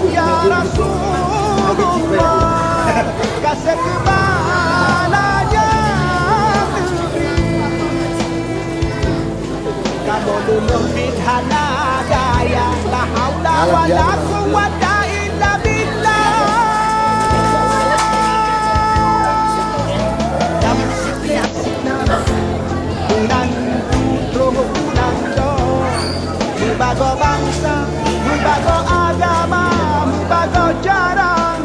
Ya Rasulullah, kasih kebalanya kamu dulu bidhana daya la haula wala quwwata illa billah. Kamu Unan putroh unan do, mubago bangsa, mubago agama, mubago cara.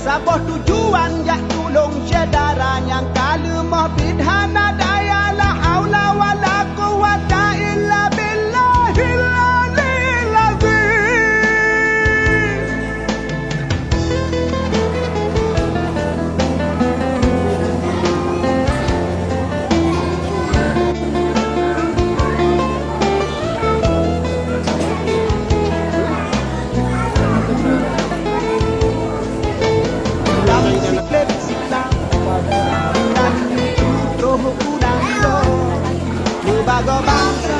Saboh tujuan jak tulung saudara yang kalimah bidhana daya la haula wala quwwata illa billahil aliyil mubago bangsa,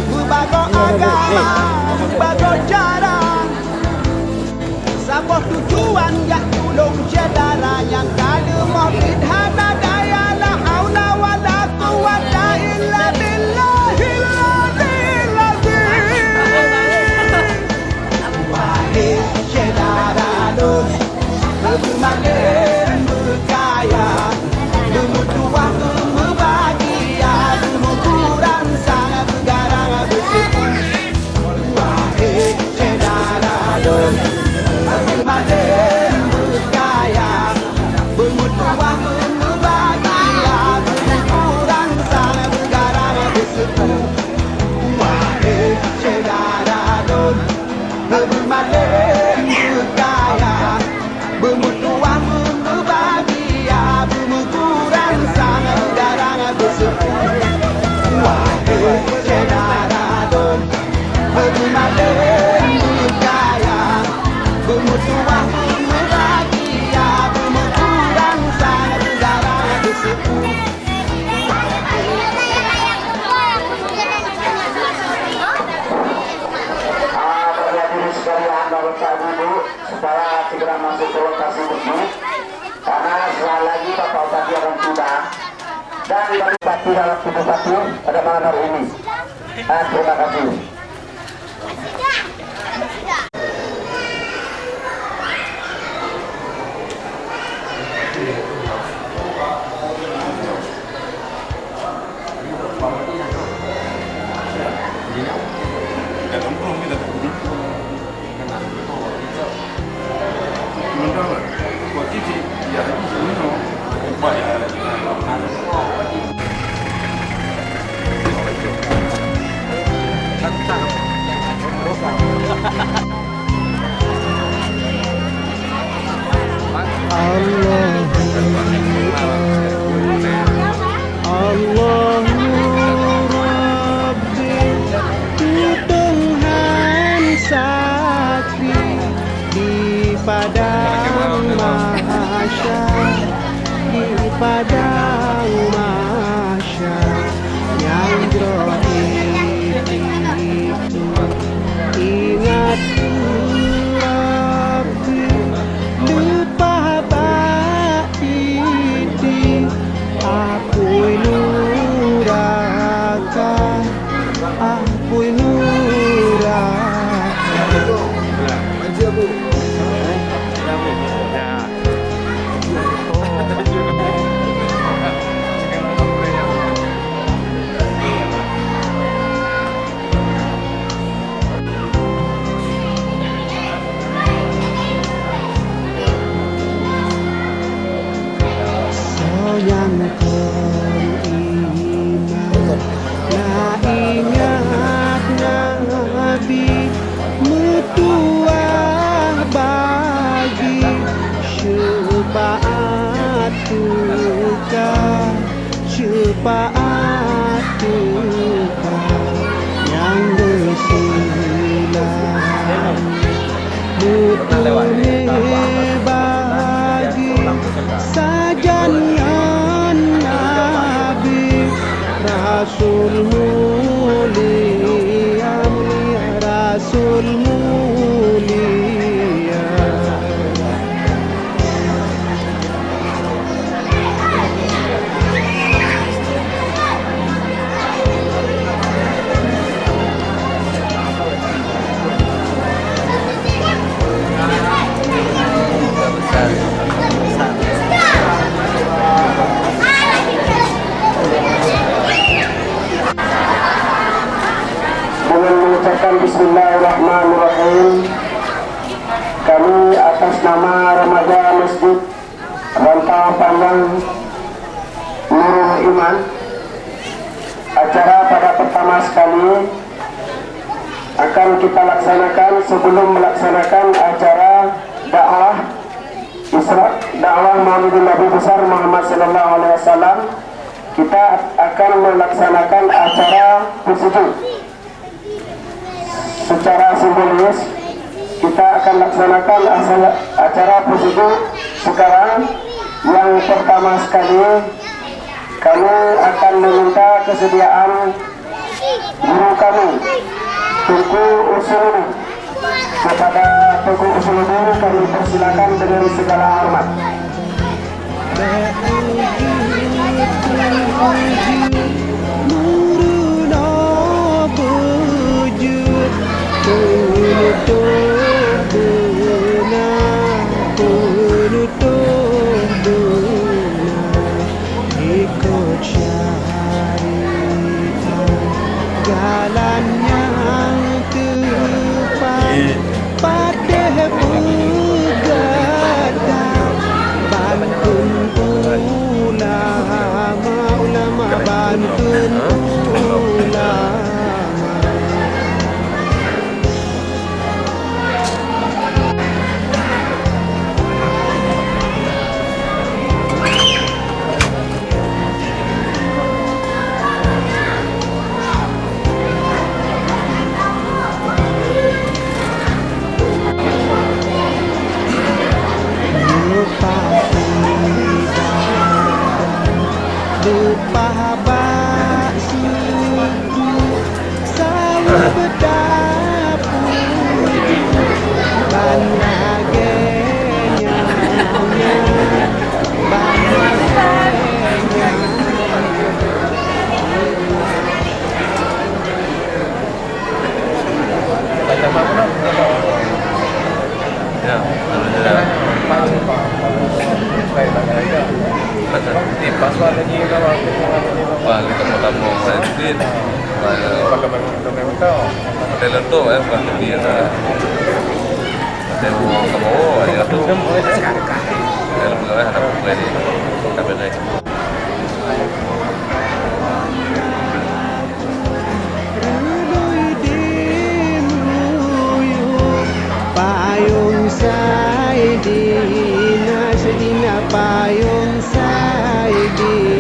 mubago agama, mubago cara. Saboh tujuan jak tulung saudara yang kalimah bidhana daya la haula wala quwwata illa billahil aliyil azim. Wahai saudara dun, bermanen berkaya, bermutuah berbahagia, bermukuran sangat bergarang bersyukur. Wahai saudara dun, bermanen berkaya, bermutuah berbahagia, bermukuran sangat bergarang bersyukur. Wahai saudara dun, bermanen berkaya, bermutuah berbahagia, bermukuran sangat bergarang bersyukur. Wahai saudara dun, bermanen berkaya, bermutuah berbahagia, bermukuran sangat bergarang bersyukur. Hadirin sekalian, Bapak Ibu, supaya segera masuk ke lokasi masjid, karena setelah lagi Bapak Ustadz akan tiba dan bagi satu dalam tubuh satu pada malam hari ini. Terima kasih. Padang mahsyar, di padang mahsyar yang drohir itu ingat Rabbi lupa bakti aku nuraka, aku nuraka. Yang beriman, nah ingat Nabi mutuah bagi syafaat duka, syafaat duka yang bersilang mutuh bagi sajannya Nabi Rasul mulia, Rasul mulia. Bismillahirrahmanirrahim. Kami atas nama Remaja Masjid Rantau Panjang Nurul Iman, acara pada pertama sekali akan kita laksanakan sebelum melaksanakan acara dakwah Maulidin Nabi besar Muhammad sallallahu alaihi wasallam. Kita akan melaksanakan acara pujian. Secara simbolis kita akan laksanakan acara pujian sekarang. Yang pertama sekali kami akan meminta kesediaan guru kami Tengku Usuluddin. Kepada Tengku Usuluddin kami persilakan dengan segala hormat. Jalan yang tepat pada pegadang, bantun ulama bantun ulama. Lupa bakso saya berdapur banagenya Password lagi kalau wah kita mau tamu sedikit pakai kau hotel itu ya bukan dia hotel kamu ya tuh dalam pegawai ada pegawai di kabinet. Payung Saidina sedina payung Saidina.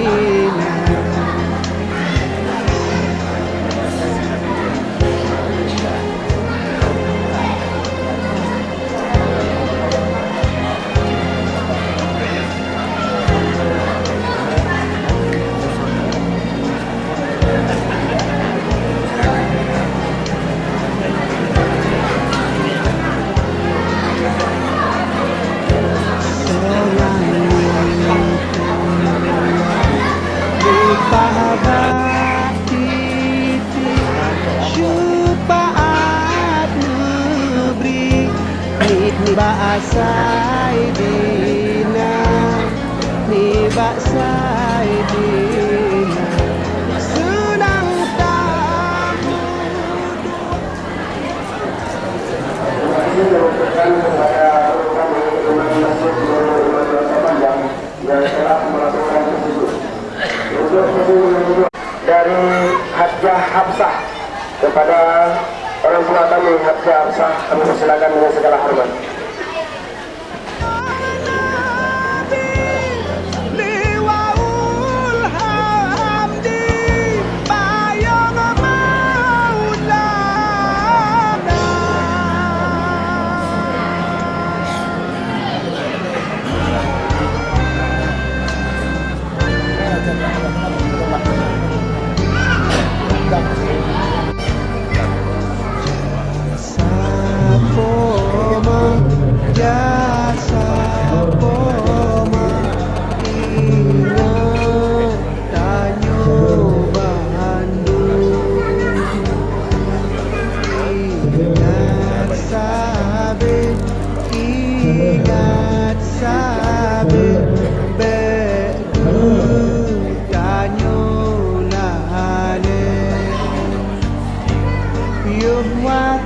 Saidina ni Saidina senang tamu. Terima kasih kepada kami Imam Masjid Nurul Iman Panjang yang telah melakukan tersebut. Untuk tersebut dari Hajjah Hafsah kepada orang tua kami Hajjah Hafsah, kami persilakan dengan segala hormat. Why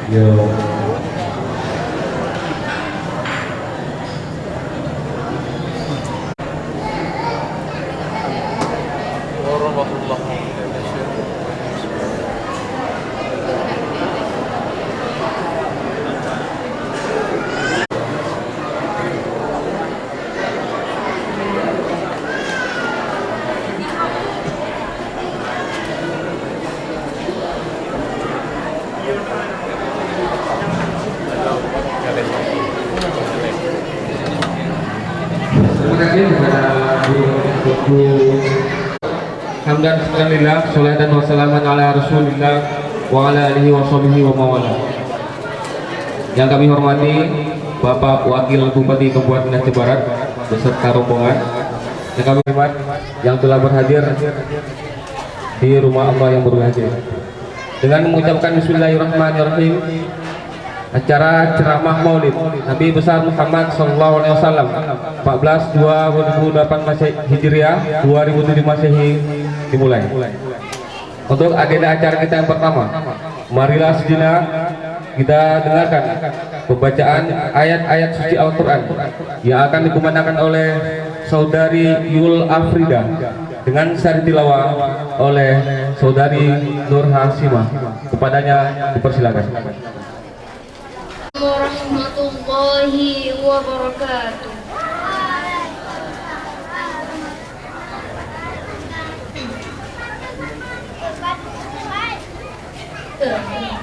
Yo. Warahmatullahi wabarakatuh. Terima kasih kepada Guru Hamdan sekalilah, salawat dan wassalaman ala Rasulillah wa ala alihi wa sahbihi wa mawala. Yang kami hormati Bapak Wakil Bupati Kabupaten Aceh Barat beserta rombongan, yang kami hormat yang telah berhadir di rumah Allah yang berbahagia. Dengan mengucapkan Bismillahirrahmanirrahim, acara ceramah Maulid Nabi besar Muhammad Sallallahu Alaihi Wasallam 14/2/2008 Masehi Hijriah 2007 Masehi dimulai. Untuk agenda acara kita yang pertama, marilah sejenak kita dengarkan pembacaan ayat-ayat suci Al-Quran yang akan dikumandangkan oleh Saudari Yul Afrida dengan sari tilawah oleh Saudari Nur Hasimah. Kepadanya dipersilakan. Warahmatullahi wabarakatuh. Dunia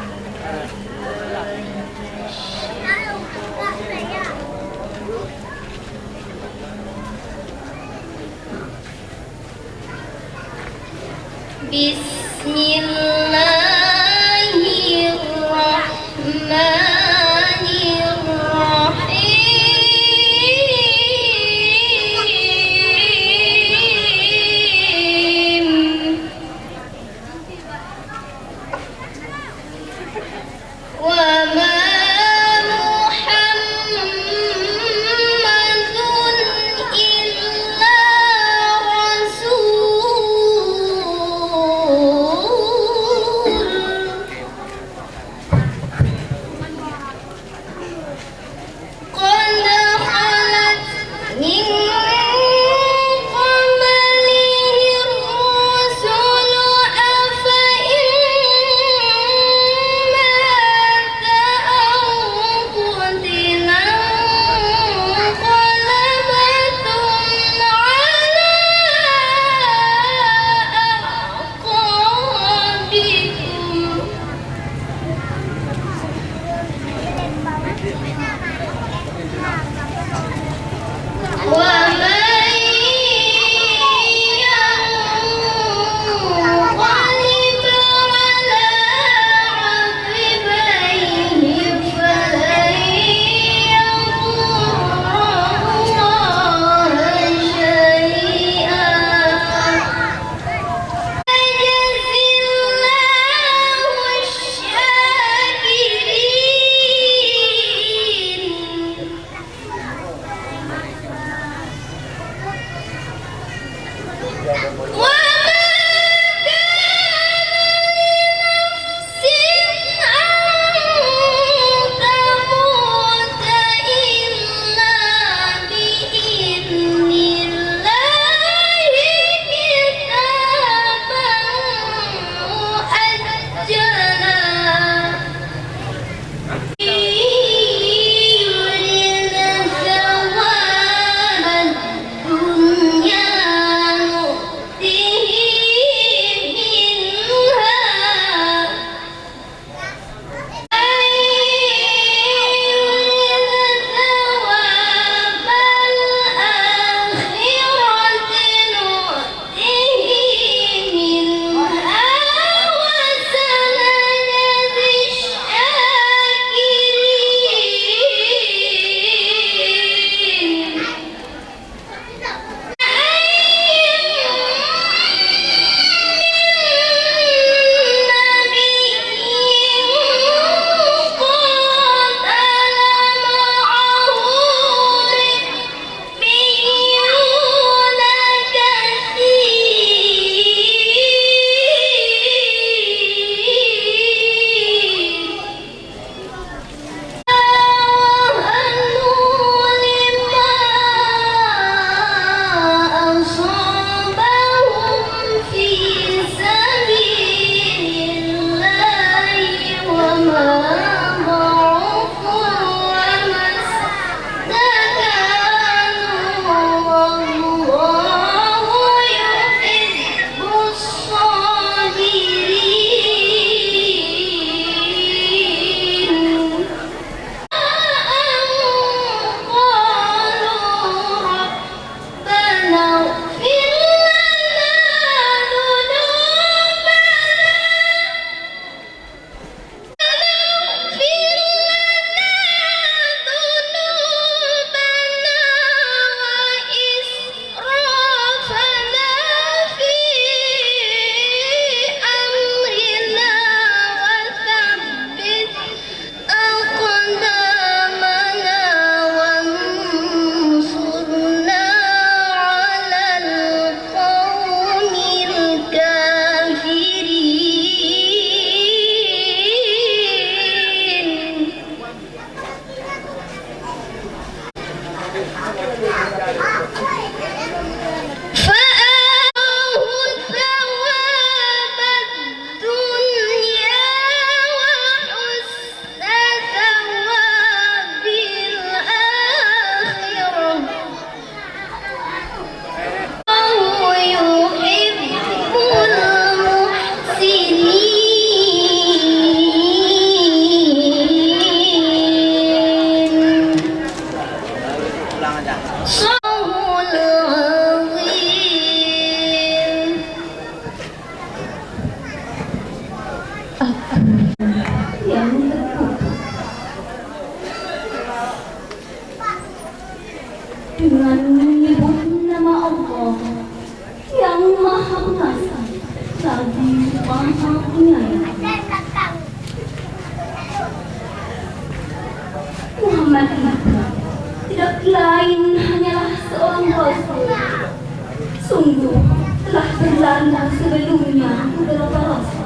sungguh telah berlalu sebelumnya beberapa rasa.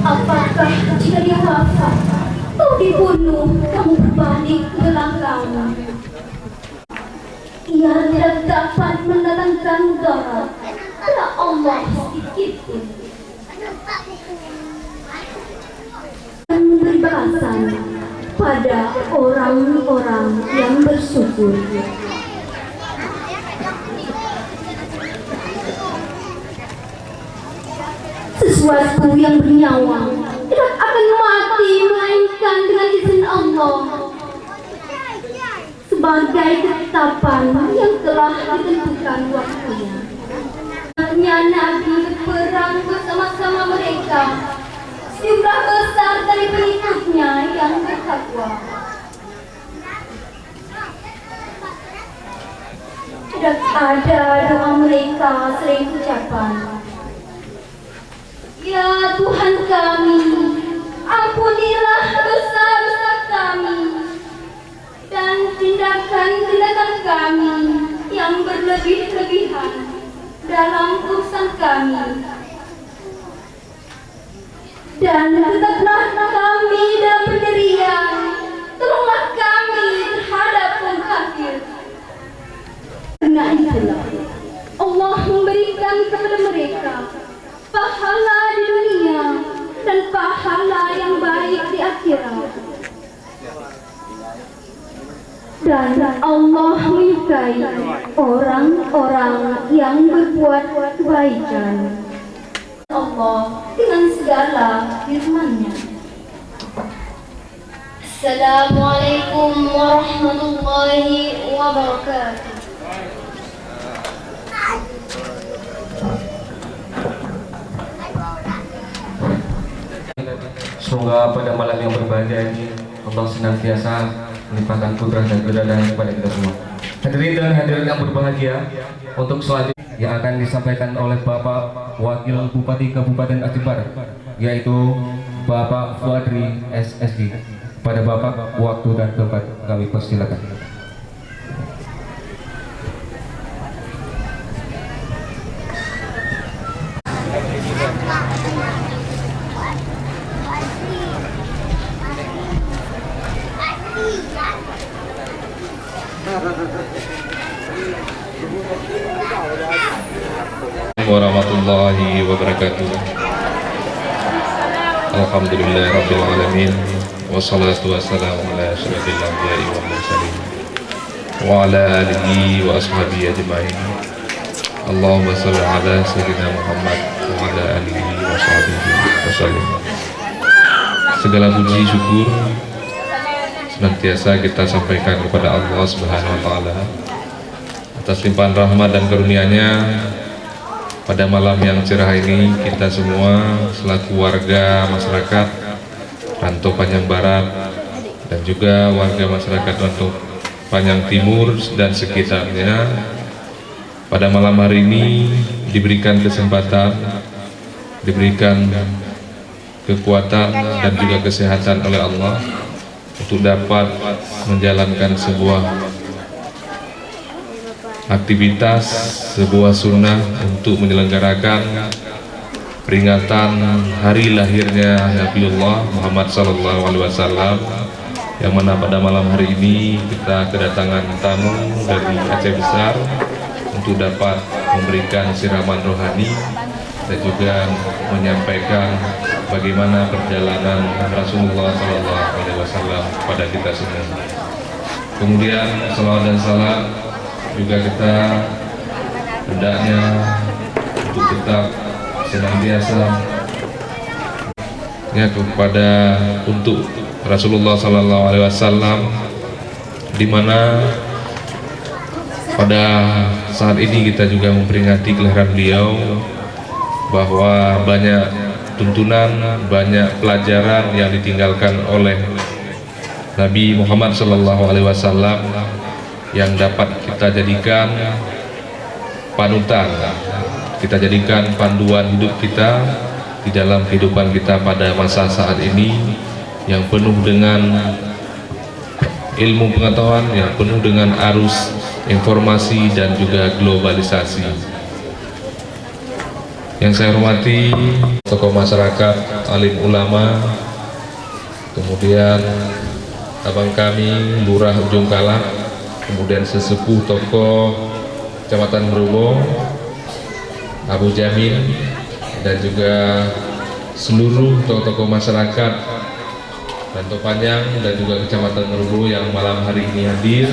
Apakah jika dia wafat atau dibunuh, kamu berbalik ke belakang? Ia tidak dapat mendatangkan darah pada Allah sedikit pun. Dan memberi balasan pada orang-orang yang bersyukur. Sesuatu yang bernyawa tidak akan mati melainkan dengan izin Allah, sebagai ketetapan yang telah ditentukan waktunya. Nabi berperang bersama-sama mereka, sejumlah besar dari pengikutnya yang bertakwa. Tidak ada doa mereka selain ucapan, "Ya Tuhan kami, ampunilah dosa-dosa kami dan tindakan-tindakan kami yang berlebih-lebihan dalam urusan kami. Dan tetaplah kami dalam pendirian, tolonglah kami terhadap kaum kafir." Karena itulah Allah memberikan kepada mereka pahala di dunia dan pahala yang baik di akhirat. Dan Allah menyukai orang-orang yang berbuat kebaikan. Allah dengan segala firman-Nya. Assalamualaikum warahmatullahi wabarakatuh. Semoga pada malam yang berbahagia ini Allah senantiasa melimpahkan kudrat dan kemudahan kepada kita semua. Hadirin dan hadirat yang berbahagia, untuk selanjutnya yang akan disampaikan oleh Bapak Wakil Bupati Kabupaten Aceh Barat, yaitu Bapak Fuadri SSD. Pada Bapak, waktu dan tempat kami persilakan. Warahmatullahi wabarakatuh. Alhamdulillah rabbil alamin, wassalatu wassalamu ala asyrafil anbiya'i wal mursalin wa ala alihi wa ashabihi ajma'in. Allahumma shalli ala sayyidina Muhammad wa ala alihi wa sahbihi wasallim. Segala puji syukur senantiasa kita sampaikan kepada Allah Subhanahu wa taala atas limpahan rahmat dan karunia-Nya. Pada malam yang cerah ini, kita semua selaku warga masyarakat Rantau Panjang Barat dan juga warga masyarakat Rantau Panjang Timur dan sekitarnya, pada malam hari ini diberikan kesempatan, diberikan kekuatan dan juga kesehatan oleh Allah untuk dapat menjalankan sebuah aktivitas, sebuah sunnah untuk menyelenggarakan peringatan hari lahirnya Nabiullah Muhammad SAW, yang mana pada malam hari ini kita kedatangan tamu dari Aceh Besar untuk dapat memberikan siraman rohani dan juga menyampaikan bagaimana perjalanan Rasulullah SAW pada kita semua. Kemudian salawat dan salam juga kita hendaknya untuk tetap senantiasa ya kepada untuk Rasulullah SAW, di mana pada saat ini kita juga memperingati kelahiran beliau, bahwa banyak tuntunan, banyak pelajaran yang ditinggalkan oleh Nabi Muhammad SAW yang dapat kita jadikan panutan, kita jadikan panduan hidup kita di dalam kehidupan kita pada masa saat ini yang penuh dengan ilmu pengetahuan yang penuh dengan arus informasi dan juga globalisasi. Yang saya hormati tokoh masyarakat, alim ulama, kemudian abang kami Lurah Ujung Kalak, kemudian sesepuh tokoh Kecamatan Merubo, Abu Jamil, dan juga seluruh tokoh-tokoh masyarakat Rantau Panjang dan juga Kecamatan Merubo yang malam hari ini hadir,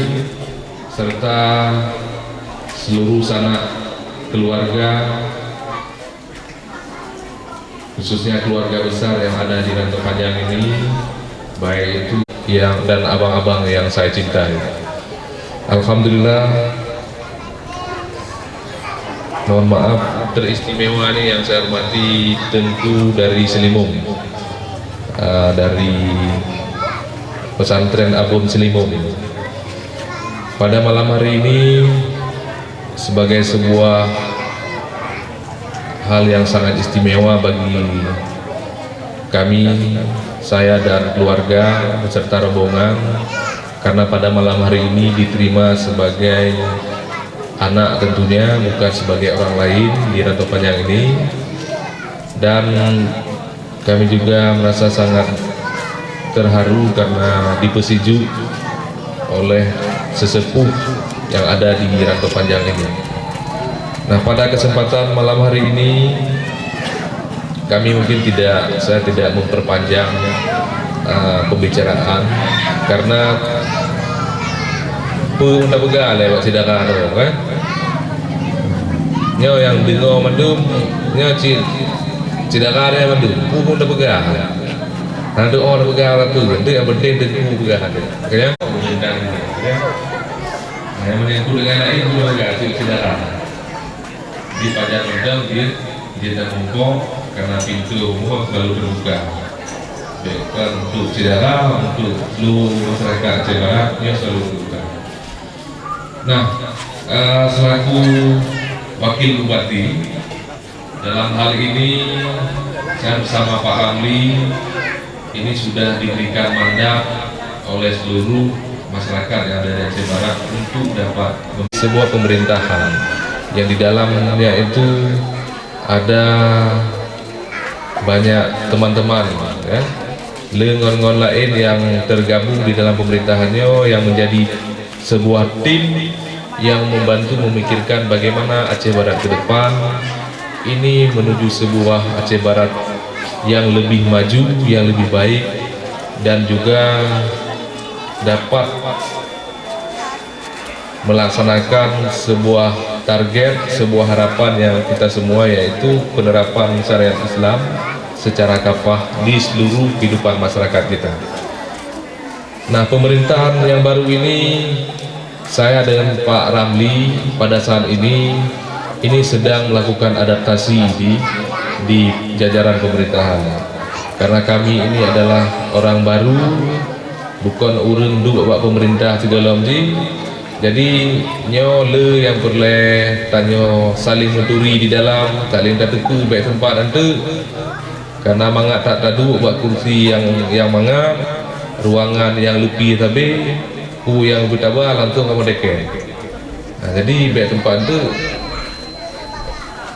serta seluruh sanak keluarga, khususnya keluarga besar yang ada di Rantau Panjang ini, baik itu yang dan abang-abang yang saya cintai. Alhamdulillah, mohon maaf teristimewa ini yang saya hormati tentu dari Selimung, dari pesantren Abun Selimung. Pada malam hari ini sebagai sebuah hal yang sangat istimewa bagi kami, saya dan keluarga beserta rombongan, karena pada malam hari ini diterima sebagai anak tentunya, bukan sebagai orang lain di Rantau Panjang ini. Dan kami juga merasa sangat terharu karena dipesejuk oleh sesepuh yang ada di Rantau Panjang ini. Nah, pada kesempatan malam hari ini kami mungkin saya tidak memperpanjang pembicaraan karena pun tak pegang lewat sidaran kan. Nyo yang dengar mendum, nyo sidaran yang mendum, pun tak pegang. Nah, doa tak pegang tu, itu yang penting dengar pegang ada. Okey ya? Nah, yang tu dengan lain pun pegang sidaran. Di pajak modal dia tak mumpung karena pintu umum selalu terbuka. Baik untuk saudara, untuk seluruh masyarakat Aceh Barat, dia selalu terbuka. Nah, selaku wakil bupati, dalam hal ini saya bersama Pak Ramli ini sudah diberikan mandat oleh seluruh masyarakat yang ada di Aceh Barat untuk dapat sebuah pemerintahan yang di dalamnya itu ada banyak teman-teman ya, lengon-lengon lain yang tergabung di dalam pemerintahannya, yang menjadi sebuah tim yang membantu memikirkan bagaimana Aceh Barat ke depan ini menuju sebuah Aceh Barat yang lebih maju, yang lebih baik, dan juga dapat melaksanakan sebuah target, sebuah harapan yang kita semua, yaitu penerapan syariat Islam secara kafah di seluruh kehidupan masyarakat kita. Nah, pemerintahan yang baru ini, saya dengan Pak Ramli pada saat ini sedang melakukan adaptasi di jajaran pemerintahan, karena kami ini adalah orang baru, bukan urun duk buat pemerintah segala macam. Jadi nyole yang boleh tanya saling menturi di dalam, saling kataku baik tempat nanti, karena mangat tak tadu buat kursi yang mangat, ruangan yang lebih tapi ku yang bertabah langsung kamu dekat. Nah, jadi baik tempat itu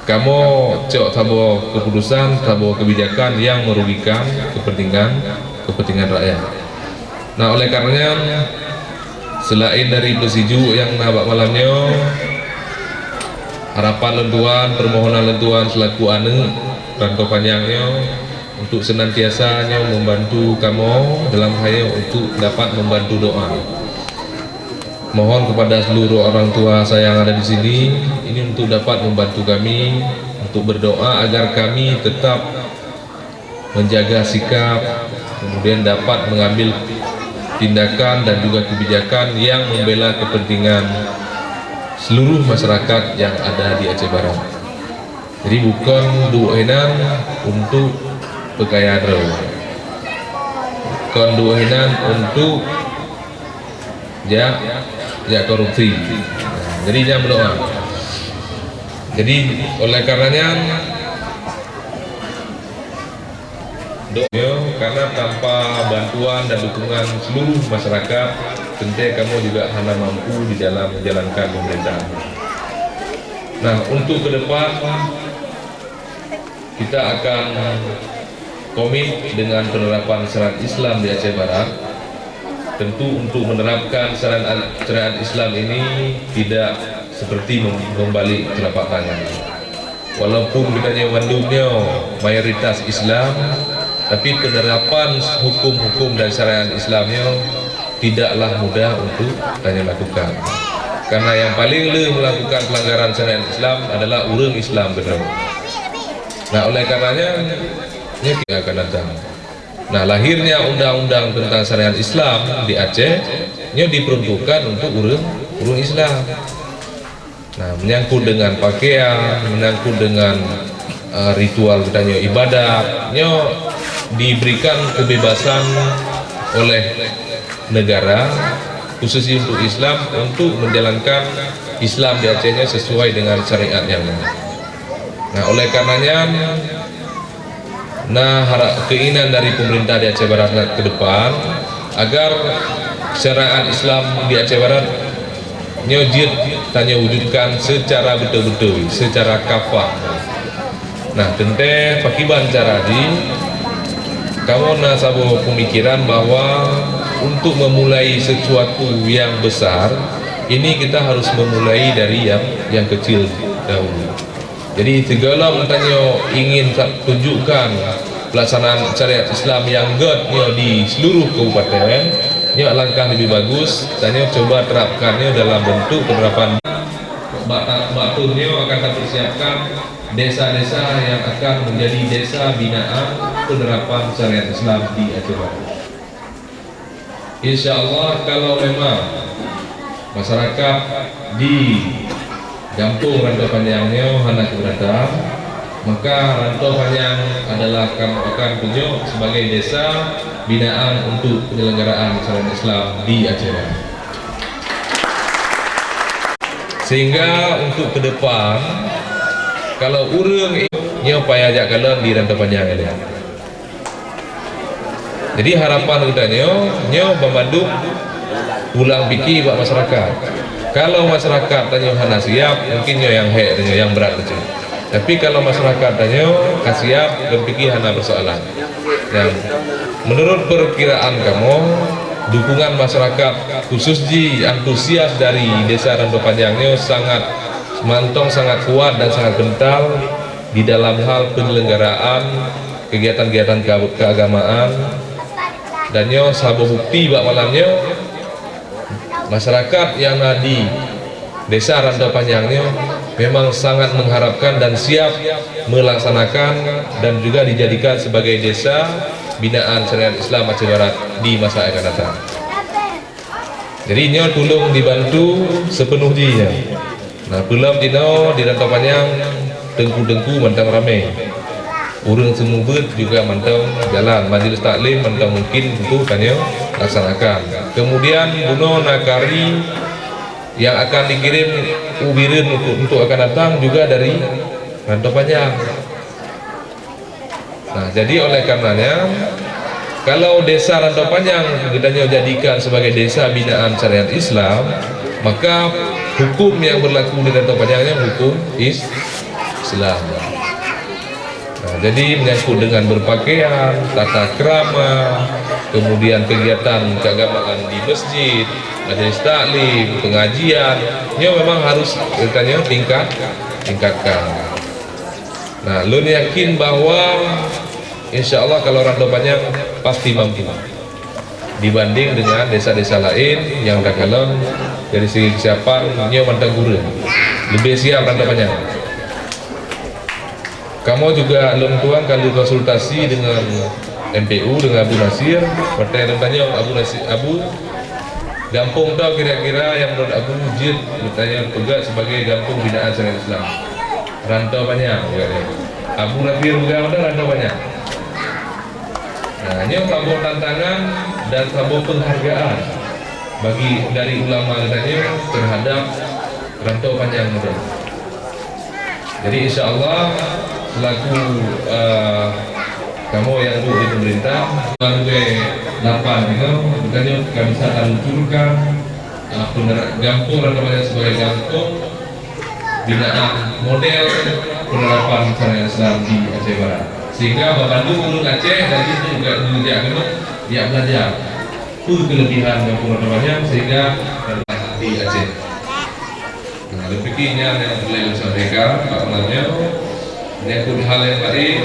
kamu cok tabuh keputusan, tabuh kebijakan yang merugikan kepentingan rakyat. Nah, oleh karenanya selain dari pesejuk yang nabak malamnya, harapan lentuan, permohonan lentuan selaku ane Rantau Panjangnya untuk senantiasanya membantu kamu dalam hal untuk dapat membantu doa. Mohon kepada seluruh orang tua saya yang ada di sini ini untuk dapat membantu kami untuk berdoa agar kami tetap menjaga sikap, kemudian dapat mengambil tindakan dan juga kebijakan yang membela kepentingan seluruh masyarakat yang ada di Aceh Barat. Jadi bukan duenan untuk pegawai, bukan duenan untuk korupsi. Nah, jadi jangan berdoa. Jadi oleh karenanya karena tanpa bantuan dan dukungan seluruh masyarakat tentu kamu juga hanya mampu di dalam menjalankan pemerintahan. Nah, untuk ke depan kita akan komit dengan penerapan syariat Islam di Aceh Barat. Tentu untuk menerapkan syariat Islam ini tidak seperti membalik telapak tangan. Walaupun kita mandumnya mayoritas Islam, tapi penerapan hukum-hukum dan syariat Islamnya tidaklah mudah untuk kita lakukan. Karena yang paling melakukan pelanggaran syariat Islam adalah orang Islam benar. Nah, oleh karenanya ini akan datang. Nah, lahirnya undang-undang tentang syariat Islam di Aceh ini diperuntukkan untuk orang Islam. Nah, menyangkut dengan pakaian, menyangkut dengan ritual katanya ibadah, diberikan kebebasan oleh negara khususnya untuk Islam untuk menjalankan Islam di Acehnya sesuai dengan syariat yang ada. Nah, oleh karenanya keinginan dari pemerintah di Aceh Barat ke depan agar syariat Islam di Aceh Barat tanya wujudkan secara betul-betul, secara kafah. Nah, tentu pakiban cara di kamu nasabo pemikiran bahwa untuk memulai sesuatu yang besar ini kita harus memulai dari yang kecil dahulu. Jadi segala mentanya ingin tunjukkan pelaksanaan syariat Islam yang di seluruh kabupaten, langkah lebih bagus tanya coba terapkannya dalam bentuk penerapan. Bakturnya akan dipersiapkan desa-desa yang akan menjadi desa binaan penerapan syariat Islam di Aceh Barat. Insya Allah kalau memang masyarakat di Kampung Rantau Panjangnya hendak keberatan, maka Rantau Panjang adalah akan tunjuk sebagai desa binaan untuk penyelenggaraan syariat Islam di Aceh Barat. Sehingga untuk ke depan kalau urang payah ajak kalian di Rantau Panjang ini. Jadi harapan kita membantu ulang pikir buat masyarakat. Kalau masyarakat tanya hana siap, mungkin yang yang berat saja. Tapi kalau masyarakat tanya siap dan pikir hana persoalan. Dan menurut perkiraan kamu, dukungan masyarakat khusus di antusias dari desa Rantau Panjangnya sangat mantong, sangat kuat dan sangat kental di dalam hal penyelenggaraan kegiatan-kegiatan keagamaan. Dan sahabat bukti bak malamnya masyarakat yang di desa Rantau Panjangnya memang sangat mengharapkan dan siap melaksanakan dan juga dijadikan sebagai desa binaan syariat Islam Aceh Barat di masa akan datang. Jadi tolong dibantu sepenuhnya. Nah, belum di Rantau Panjang tengku-tengku mantang ramai. Urang semua juga mantau jalan majelis taklim mantau mungkin untuk tanya laksanakan. Kemudian buno nakari yang akan dikirim ubirin untuk akan datang juga dari Rantau Panjang. Nah, jadi oleh karenanya kalau desa Rantau Panjang kita jadikan sebagai desa binaan syariat Islam, maka hukum yang berlaku di Rantau Panjangnya hukum Islam. Nah, jadi menyangkut dengan berpakaian, tata krama, kemudian kegiatan keagamaan di masjid, majelis taklim, pengajian, memang harus katanya tingkatkan. Nah, lu yakin bahwa insya Allah kalau Rantau Panjang pasti mampu dibanding dengan desa-desa lain yang dakalon dari segi kesiapan mantang gurun lebih siap Rantau Panjang. Kamu juga tuan kalau konsultasi dengan MPU dengan Abu Nasir, bertanya Abu Gampung tau kira-kira yang menurut Abu Mujid bertanya juga sebagai Gampung binaan syariat Islam Rantau Panjang. Abu Nasir juga ada Rantau Panjang. Nah, ini sebuah tantangan dan sebuah penghargaan bagi dari ulama katanya terhadap Rantau Panjang muda. Jadi insya Allah selaku kamu yang bu di pemerintah sampai 8 itu bukannya nggak bisa luncurkan gampung dan namanya sebagai gampung binaan model penerapan syariat Islam di Aceh Barat, sehingga membantu ulun Aceh dan itu juga dia belajar kelebihan gampung namanya sehingga di Aceh. Nah, demikiannya yang terlalu sampaikan Pak Malamnya menyangkut hal yang lain,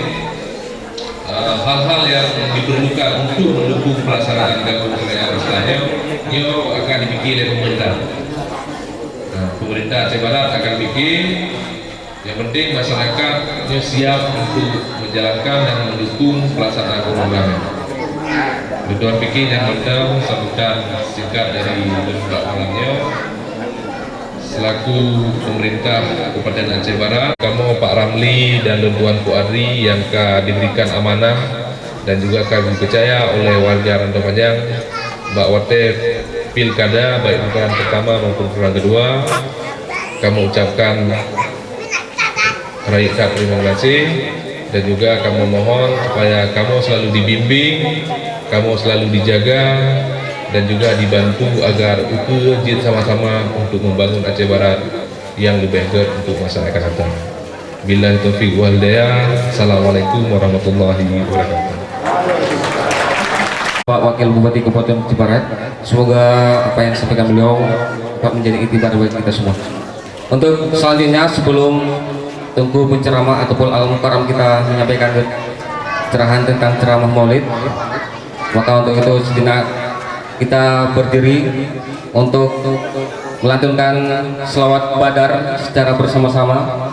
hal-hal yang diperlukan untuk mendukung pelaksanaan gampung syariat Islamnya itu akan dibikin oleh pemerintah. Nah, pemerintah Aceh Barat akan bikin, yang penting masyarakat siap untuk menjalankan dan mendukung pelaksanaan programnya. Tuan Piki yang kita sambutan singkat dari Pak Malamnya selaku pemerintah Kabupaten Aceh Barat, kamu Pak Ramli dan Tuan Adri yang diberikan amanah dan juga kami percaya oleh warga Rantau Panjang Mbak Wate Pilkada baik putaran pertama maupun putaran kedua, kamu ucapkan raikat terima kasih dan juga kamu mohon supaya kamu selalu dibimbing, kamu selalu dijaga dan juga dibantu agar ukur sama-sama untuk membangun Aceh Barat yang lebih baik untuk masa akan datang. Billahi taufiq wal hidayah. Assalamualaikum warahmatullahi wabarakatuh. Pak Wakil Bupati Kabupaten Aceh Barat, semoga apa yang disampaikan beliau dapat menjadi iktibar bagi kita semua. Untuk selanjutnya sebelum tunggu penceramah ataupun al-mukarram kita menyampaikan cerahan tentang ceramah Maulid, maka untuk itu sejenak kita berdiri untuk melantunkan selawat Badar secara bersama-sama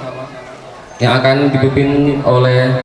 yang akan dipimpin oleh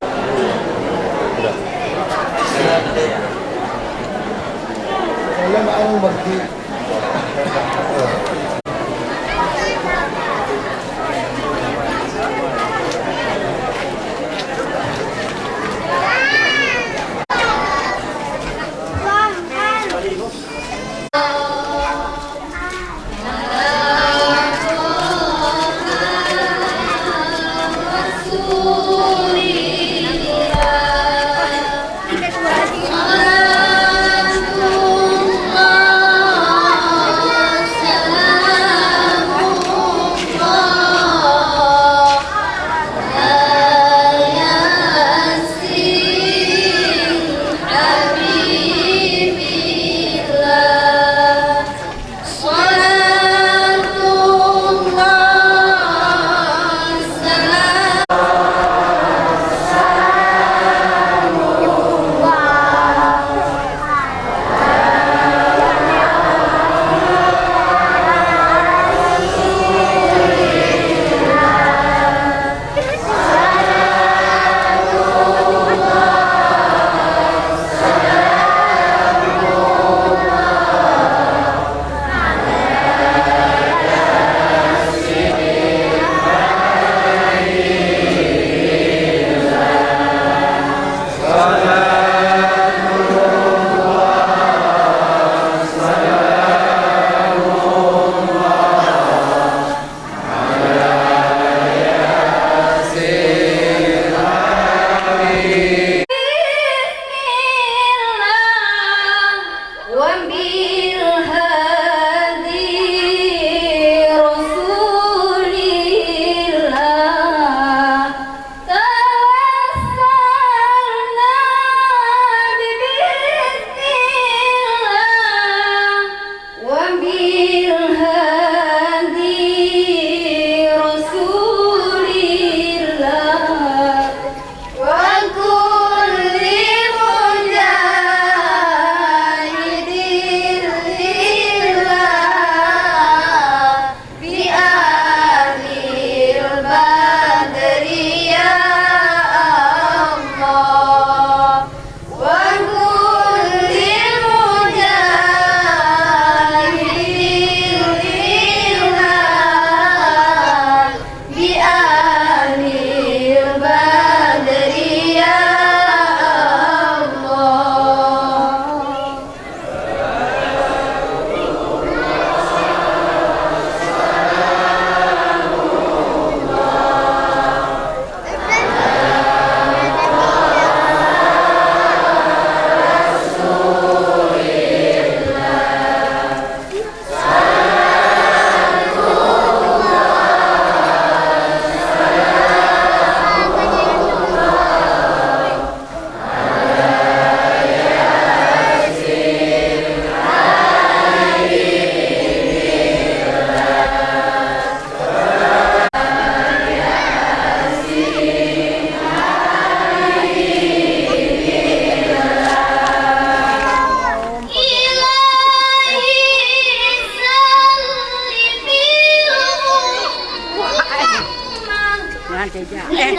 من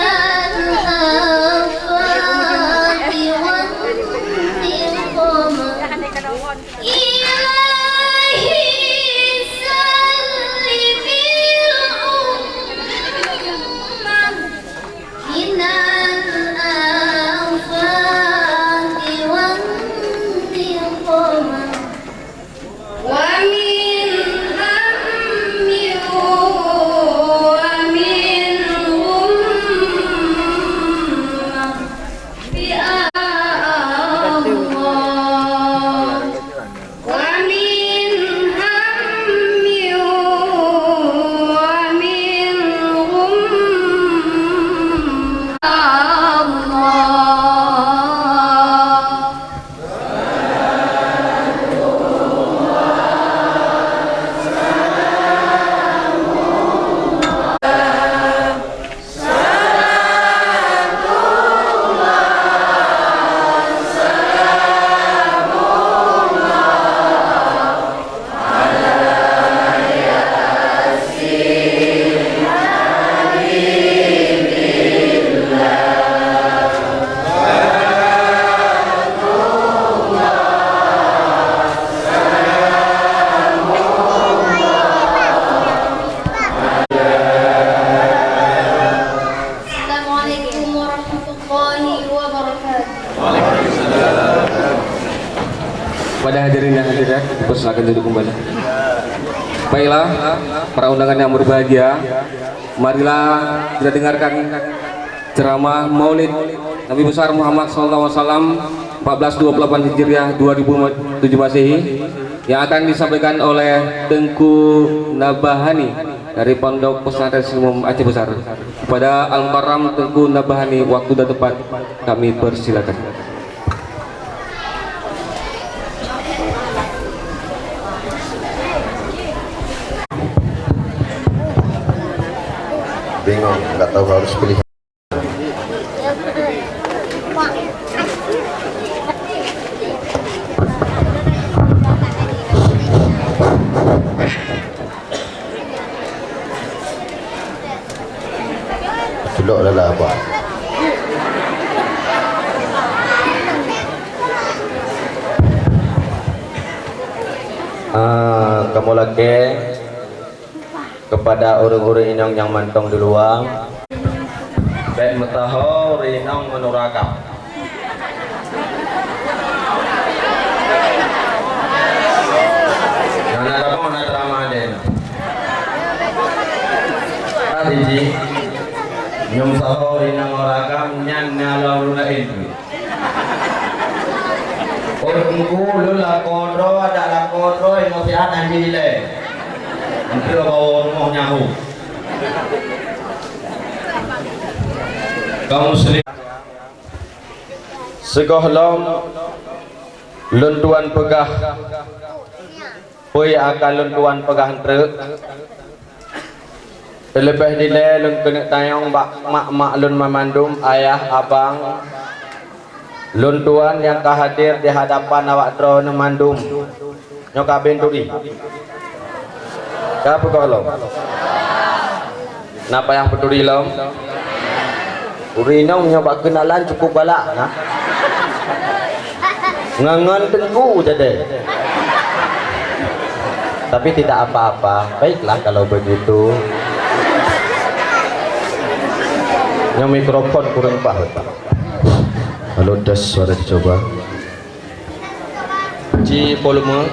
الآفات والنقم إلهي سلم الأمة من الآفات والنقم ومن Pada hadirin yang hadirat, silakan duduk kembali. Baiklah, para undangan yang berbahagia, marilah kita dengarkan ceramah Maulid Nabi besar Muhammad SAW 1428 Hijriah 2007 Masehi yang akan disampaikan oleh Tengku Nabahani dari Pondok Pesantren Umum Aceh Besar. Kepada Al-Mukarram Tengku Nabahani, waktu dan tempat kami persilakan. Bingung, nggak tahu harus pilih. Dulu adalah apa? Kamu lagi kepada orang-orang inong yang mantong di luar baik mutaho rinong menurakam nana kamu nana Ramadan tadi nyum saho rinong menurakam nyan nalau lain orangku lula kodro ada kodro yang masih ada di le nanti lo bawa rumah nyahu kaum muslim segohlom luntuan pegah pui akan luntuan pegah truk terlebih nilai lun kena tayang mak lun memandum ayah abang luntuan yang kehadir di hadapan awak drone memandum nyokabin turi. Apa kau lom? Napa yang peduli lom? Urinong nyoba kenalan cukup balak, nah. Ngangan tengku jadi. Tapi tidak apa-apa. Baiklah kalau begitu. Yang mikrofon kurang pahit. Halo, tes suara dicoba. Ci volume.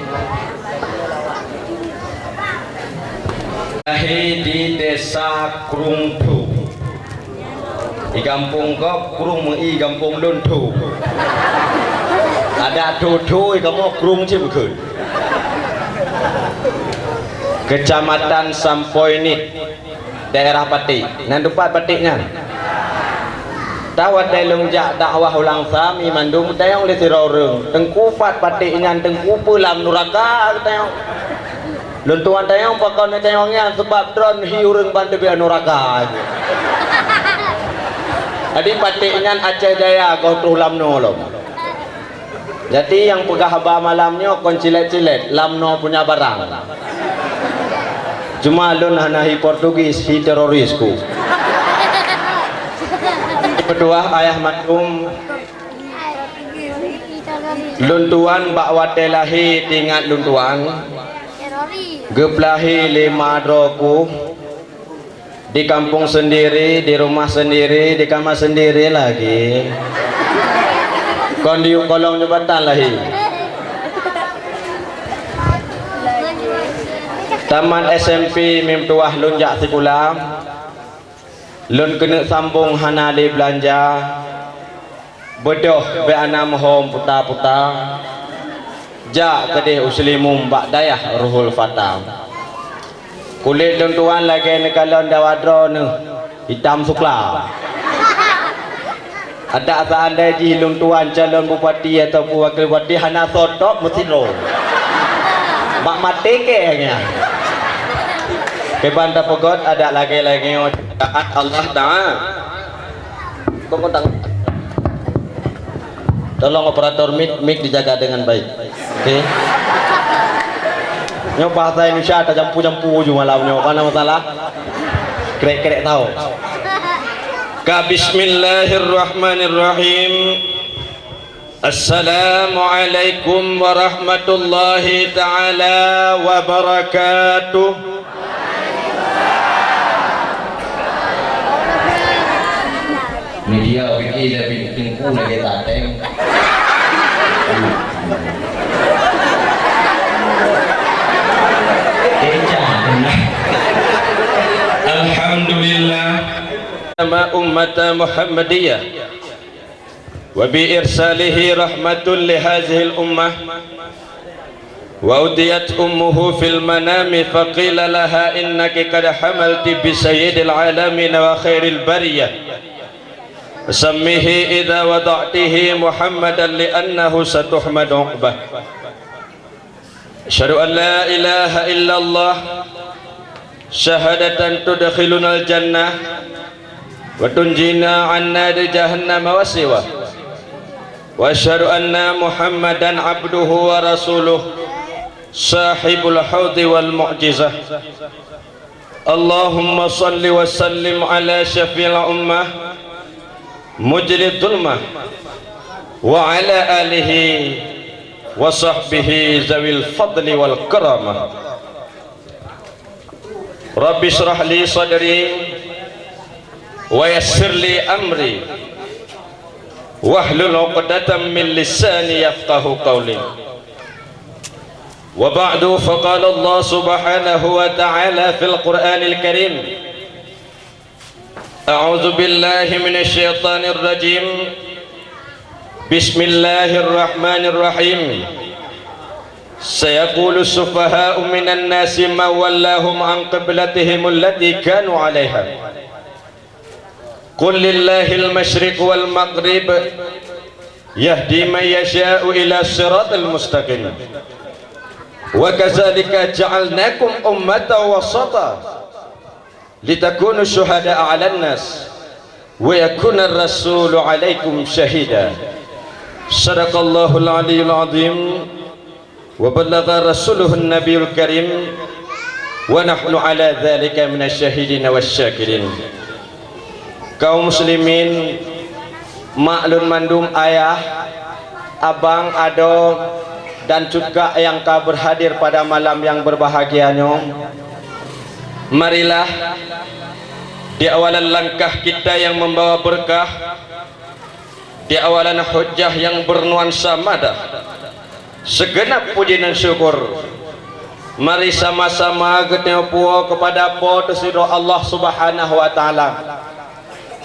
Di desa Krungtu di kampung kop Krung i kampung Luntu ada dodo kamu Krung Cibukun Kecamatan Sampoinit daerah Pati nan depan Patiknya tawat dalam jak dakwah ulang sami mandung tayong lesiroreng tengkupat Patiknya tengkupu lam nuraka tayong luntuan tayong pakon tayongnya sebab drone hiureng bantu bi anuraka. Adi Patiknya Aceh Jaya kau tu lamno lom. Jadi yang pegah haba malamnya kon cilet-cilet lamno punya barang. Cuma lun hanahi Portugis hi terorisku. Berdoa ayah mandum luntuan bak watelahi tingkat luntuan geplahi lima droku di kampung sendiri, di rumah sendiri, di kamar sendiri lagi kon di kolong jembatan lahi taman SMP mim tuah lun jak sikulam lun kena sambung hanali belanja bodoh be anam hom puta-puta ja kedih uslimum bak dayah ruhul fatam kulit lun tuan lagi ni kalon dawadro ni hitam sukla ada seandainya ji lun tuan calon bupati atau wakil bupati hana sotok mesiro mak mati kayaknya keban tapogot ada lagi Allah Ta'ala tolong operator mic dijaga dengan baik. Oke. Nyo bahasa Indonesia ada jampu-jampu ju malam nyo kana masalah. Krek-krek tahu. Ka bismillahirrahmanirrahim. Assalamualaikum warahmatullahi taala wabarakatuh. Media wiki dah bikin ku lagi tateng. Alhamdulillah sama umat Muhammadiyah wa bi irsalihi rahmatul li hadhihi al ummah wa udiyat ummuhu fil manami faqila laha innaki qad hamalti bi sayyidil alamin wa khairil bariyah سميه إذا وضعته محمدا لأنه ستحمد عقبه أشهد أن لا إله إلا الله شهادة تدخلنا الجنة وتنجينا عن نار جهنم وسواه وأشهد أن محمدا عبده ورسوله صاحب الحوض والمعجزة اللهم صل وسلم على شفيع الأمة مجري الظلمة وعلى آله وصحبه ذوي الفضل والكرامة رب اشرح لي صدري ويسر لي أمري واحلل عقدة من لساني يفقه قولي وبعد فقال الله سبحانه وتعالى في القرآن الكريم أعوذ بالله من الشيطان الرجيم بسم الله الرحمن الرحيم سيقول السفهاء من الناس ما ولاهم عن قبلتهم التي كانوا عليها قل لله المشرق والمغرب يهدي من يشاء إلى الصراط المستقيم وكذلك جعلناكم أمة وسطا litakunu syuhada'a 'alan nas wa yakuna ar-rasulu 'alaikum syahida. Sadaqallahul 'aliyyul 'azim wa ballagha rasuluhun nabiyul karim wa nahnu 'ala dzalika minasyahidin wasyakirin. Kaum muslimin, maklun mandum ayah, abang, ado dan juga yang kau berhadir pada malam yang berbahagianya, marilah di awalan langkah kita yang membawa berkah, di awalan hujjah yang bernuansa madah, segenap puji dan syukur, mari sama-sama ketemu kepada Potosido Allah Subhanahu wa Ta'ala.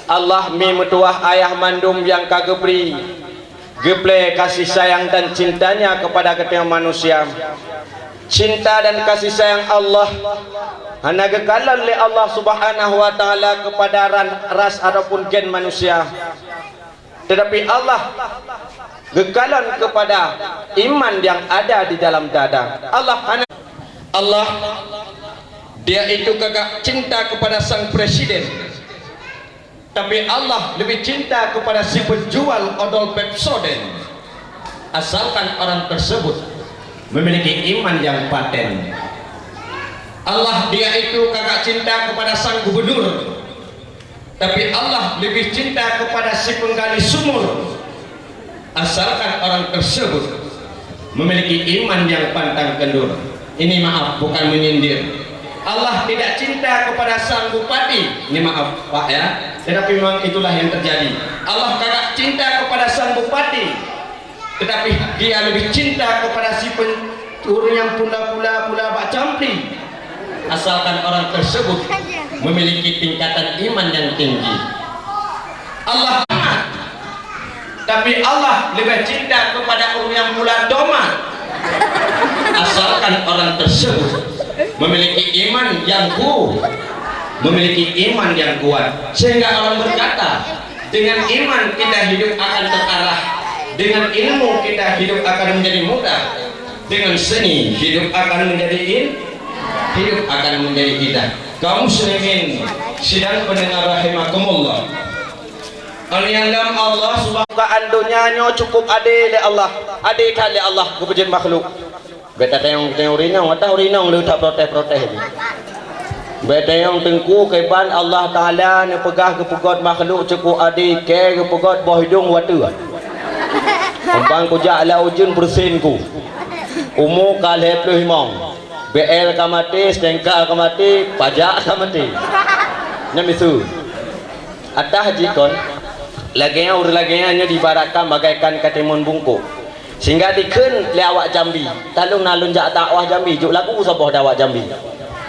Allah mi metuah ayah mandum yang kagebri geple kasih sayang dan cintanya kepada ketemu manusia. Cinta dan kasih sayang Allah hanya gekalan oleh Allah Subhanahu wa Ta'ala kepada ras ataupun gen manusia, tetapi Allah gekalan kepada iman yang ada di dalam dada. Allah dia itu kagak cinta kepada sang presiden, tapi Allah lebih cinta kepada si penjual odol Pepsodent, asalkan orang tersebut memiliki iman yang paten. Allah dia itu kagak cinta kepada sang gubernur, Tapi Allah lebih cinta kepada si penggali sumur asalkan orang tersebut memiliki iman yang pantang kendur. Ini maaf, bukan menyindir. Allah tidak cinta kepada sang bupati. Ini maaf Pak ya, tetapi memang itulah yang terjadi. Allah tidak cinta kepada sang bupati, tetapi dia lebih cinta kepada si pencuri yang pula Pak Campli, asalkan orang tersebut memiliki tingkatan iman yang tinggi. Allah tapi Allah lebih cinta kepada orang yang pula doma, asalkan orang tersebut memiliki iman yang kuat, sehingga orang berkata dengan iman kita hidup akan terarah, dengan ilmu kita hidup akan menjadi mudah, dengan seni hidup akan menjadi indah. Kaum muslimin sidang pendengar rahimakumullah, Anialam Allah subhanahu dunyanya cukup ade le Allah, ade kali Allah kepujian makhluk. Beta tayong rinong atau rinong lu tak protes ni. Beta yang tengku keban Allah Taala ni pegah ke pegot makhluk cukup ade ke pegot boh hidung watu. Umpang ku ja'ala ujun bersinku. Umu kale puluh himong. BL kamati, stengka kamati, pajak kamati. Nyamisu. Atah jikon laginya dibaratkan bagaikan katimun bungkuk. Sehingga dikeun le awak Jambi, talung nalun jak dakwah Jambi, juk lagu sabah dakwah Jambi.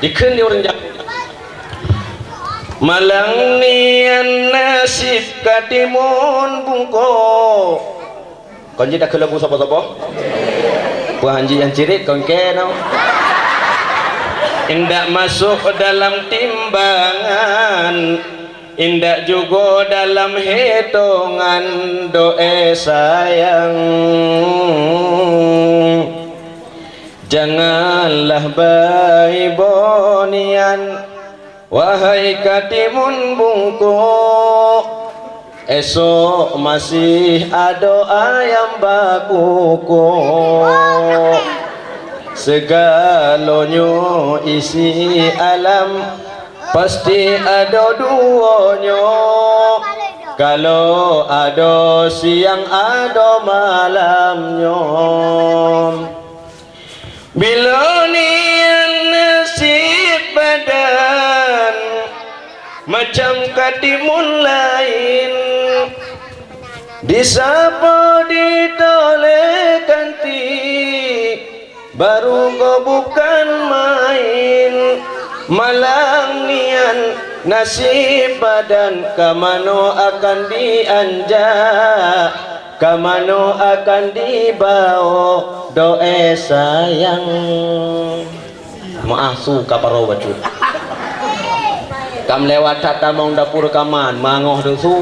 Dikeun le orang Jambi. Malang nian nasib katimun bungkuk. Kon ji dak lagu sabah-sabah? Puan hanji yang cirit kon ke no. Indak masuk dalam timbangan, indak juga dalam hitungan doa sayang. Janganlah bayi bonian, wahai katimun bungkuk, esok masih ada ayam bakukuk. Segalanya isi alam pasti ada duanya. Kalau ada siang ada malamnya. Bila nian nasib badan macam katimun lain, disapa ditoleh kanti baru kau bukan main. Malang nian nasib badan kamano akan dianjak, kamano akan dibawa doa sayang. Maasu kaparo bacut kam lewat tata mong dapur kaman mangoh dosu